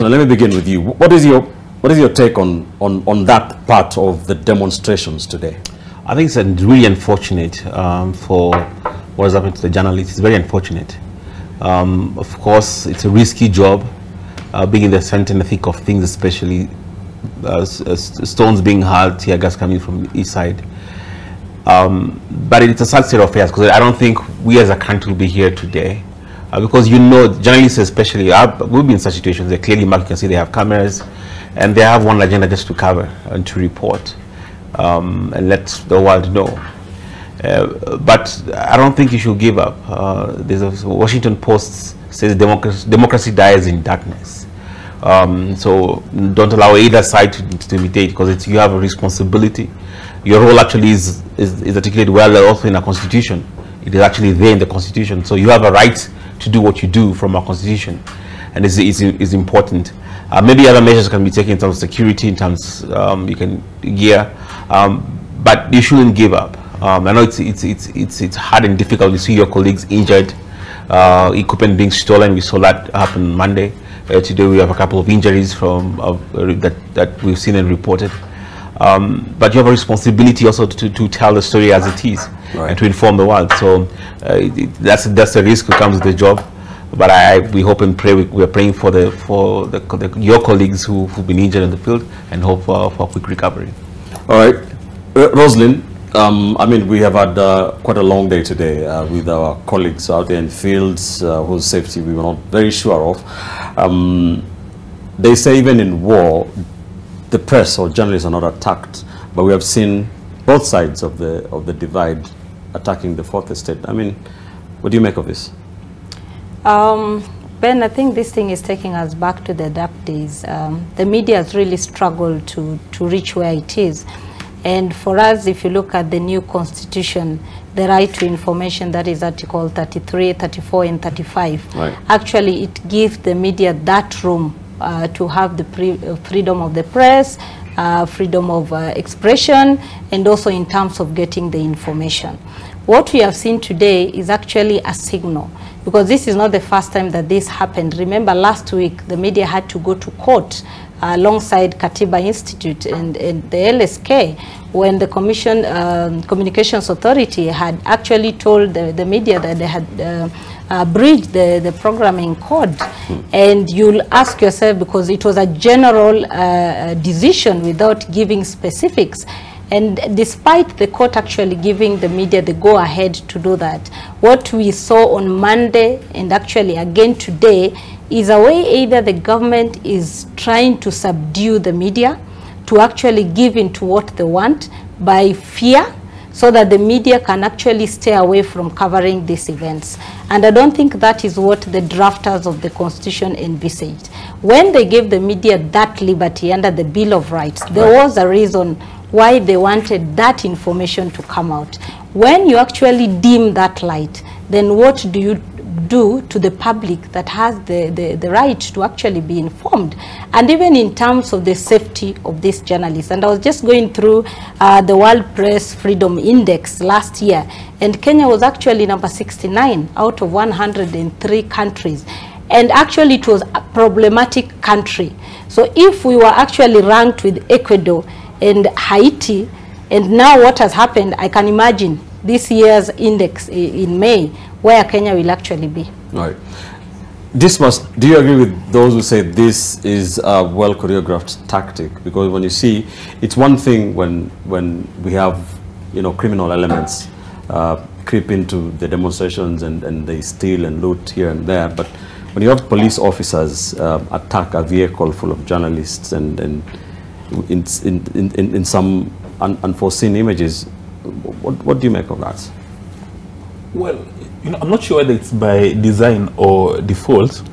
Roslyn, let me begin with you. What is your take on that part of the demonstrations today? I think it's really unfortunate for what has happened to the journalists. It's very unfortunate. Of course, it's a risky job, being in the center and the thick of things, especially stones being hurled, tear gas coming from the east side. But it's a sad state of affairs, because I don't think we as a country will be here today. Because journalists especially, we've been in such situations. They clearly mark, you can see they have cameras, and they have one agenda just to cover and to report and let the world know. But I don't think you should give up. There's a Washington Post says democracy dies in darkness. So don't allow either side to imitate, because you have a responsibility. Your role actually is articulated well also in a constitution. It is actually there in the constitution. So you have a right to do what you do from our constitution, and it's important. Maybe other measures can be taken in terms of security, in terms you can gear, but you shouldn't give up. I know it's hard and difficult. You see your colleagues injured, equipment being stolen. We saw that happen Monday. Today we have a couple of injuries from that we've seen and reported. But you have a responsibility also to tell the story as it is, right, and to inform the world. So that's the risk that comes with the job. But we hope and pray. We are praying for your colleagues who've been injured in the field, and hope for a quick recovery. All right, Roslyn. I mean, we have had quite a long day today with our colleagues out there in fields whose safety we were not very sure of. They say even in war, the press or journalists are not attacked, but we have seen both sides of the divide attacking the fourth estate. I mean, what do you make of this? Ben, I think this thing is taking us back to the dark days. The media has really struggled to reach where it is. And for us, if you look at the new constitution, the right to information, that is Article 33, 34, and 35, right, actually it gives the media that room to have the freedom of the press, freedom of expression, and also in terms of getting the information. What we have seen today is actually a signal, because this is not the first time that this happened. Remember, last week the media had to go to court alongside Katiba Institute and the LSK, when the Communications Authority had actually told the media that they had breached the programming code. And you'll ask yourself, because it was a general decision without giving specifics. And despite the court actually giving the media the go-ahead to do that, what we saw on Monday and actually again today is a way either the government is trying to subdue the media to actually give in to what they want by fear, so that the media can actually stay away from covering these events. And I don't think that is what the drafters of the Constitution envisaged. When they gave the media that liberty under the Bill of Rights, there was a reason why they wanted that information to come out. When you actually dim that light, then what do you do to the public that has the right to actually be informed? And even in terms of the safety of these journalists. And I was just going through the World Press Freedom Index last year, and Kenya was actually number 69 out of 103 countries. And actually it was a problematic country. So if we were actually ranked with Ecuador and Haiti, and now what has happened, I can imagine this year's index in May, where Kenya will actually be. All right. Dismas, do you agree with those who say this is a well choreographed tactic? Because when you see, it's one thing when we have, criminal elements creep into the demonstrations and they steal and loot here and there, but when you have police officers attack a vehicle full of journalists and in some unforeseen images, what do you make of that? Well, I'm not sure whether it's by design or default,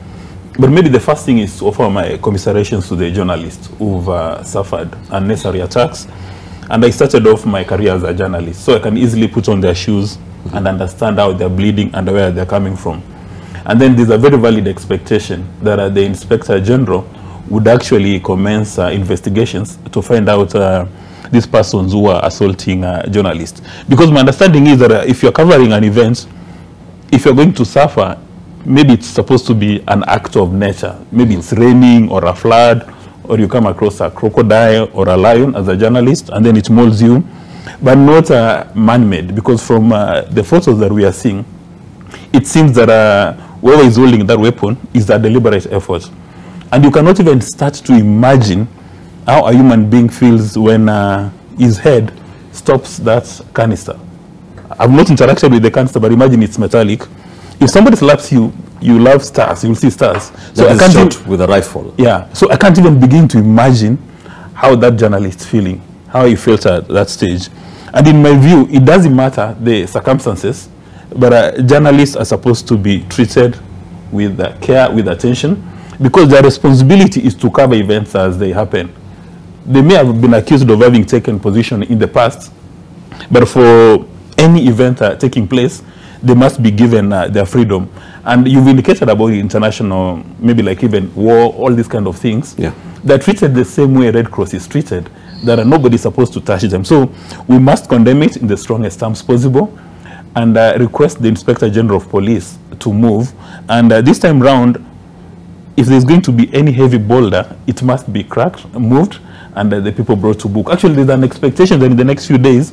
but maybe the first thing is to offer my commiserations to the journalists who've suffered unnecessary attacks. And I started off my career as a journalist, so I can easily put on their shoes and understand how they're bleeding and where they're coming from. And then there's a very valid expectation that the Inspector General would actually commence investigations to find out these persons who are assaulting journalists. Because my understanding is that if you're covering an event, if you're going to suffer, maybe it's supposed to be an act of nature. Maybe it's raining or a flood, or you come across a crocodile or a lion as a journalist, and then it molds you, but not man-made, because from the photos that we are seeing, it seems that whoever is holding that weapon is a deliberate effort. And you cannot even start to imagine how a human being feels when his head stops that canister. I've not interacted with the canister, but imagine it's metallic. If somebody slaps you, you love stars, you'll see stars. So I can't shot with a rifle. Yeah, so I can't even begin to imagine how that journalist is feeling, how he felt at that stage. And in my view, it doesn't matter the circumstances, but journalists are supposed to be treated with care, with attention, because their responsibility is to cover events as they happen. They may have been accused of having taken position in the past, but for any event taking place, they must be given their freedom. And you've indicated about international, maybe like even war, all these kind of things. Yeah. They're treated the same way Red Cross is treated. That nobody's supposed to touch them. So we must condemn it in the strongest terms possible, and request the Inspector General of Police to move. And this time round, if there's going to be any heavy boulder, it must be cracked, moved, and the people brought to book. Actually, there's an expectation that in the next few days,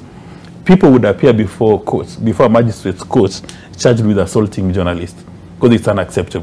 people would appear before courts, before magistrates' courts, charged with assaulting journalists, because it's unacceptable.